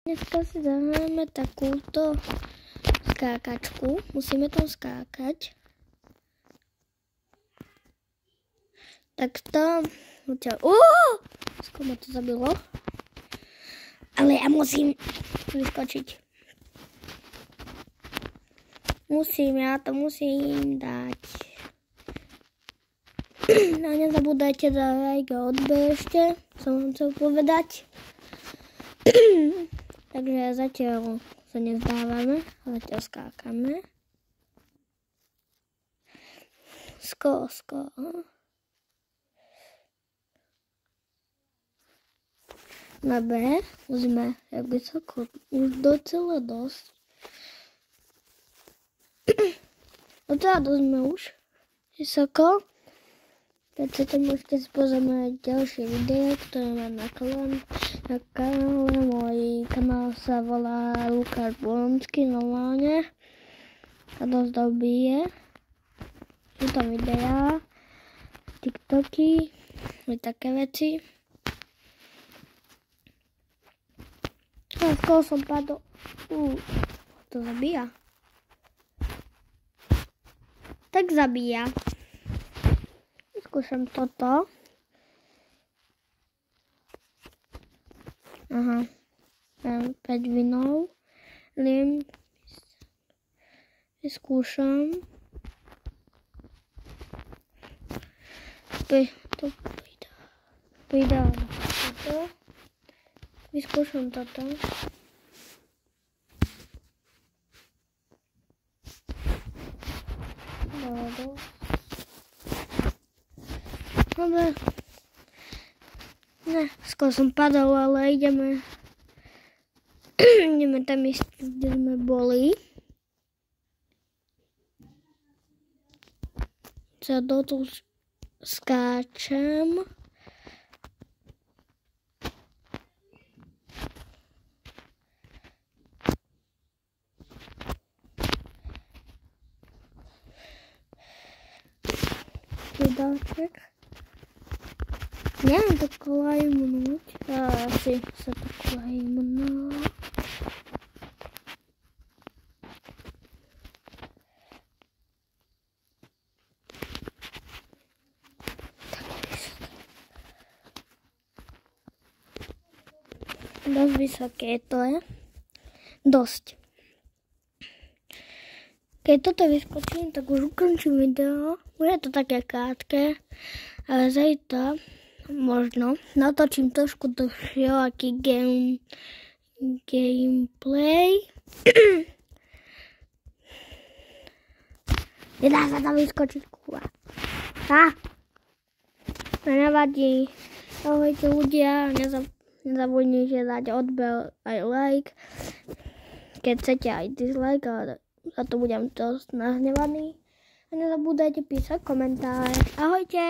Dneska si zahráme takúto skákačku. Musíme tam skákať. Takto. Skôr ma to zabilo. Ale ja musím vyskočiť. Ja to musím dať. No nezabúdajte dať like a odber ešte. Som vám chcel povedať. Takže zatiaľ sa nezdávame, zatiaľ skákame. Skoro. Dobre, musíme jak vysoko, už docela dosť. Docela dosť sme už vysoko. Keď chcete, môžete si pozrieť moje ďalšie videá, ktoré mám na kanále. Môj kanál sa volá Lukáš Bolonský normálne. A dosť dobrý je. Sú tam videá, TikToky, aj také veci. A skoro som padol. To zabíja. Tak zabíja. Skúšam toto. Aha. 5 vinov. Vyskúšam. To pridá. Toto. Vyskúšam toto. Dobre. Ne, skoro som padol, ale ideme tam ísť, kde sme boli. Sa do tu skáčem. Vydáček. Neviem to klajmnúť. Asi sa to klajmnú. Dosť vysoké to je. Dosť. Keď toto vyskočím, tak už ukončím video. Bude to také krátke, ale zajtra možno natočím trošku dlhšie aký gameplay. Nedá sa tam vyskočiť, kurva. Nevadí. Ahojte ľudia, nezabudnite dať odber aj like. Keď chcete aj dislike, ale za to budem dosť nahnevaný. A nezabúdajte písať komentáre. Ahojte!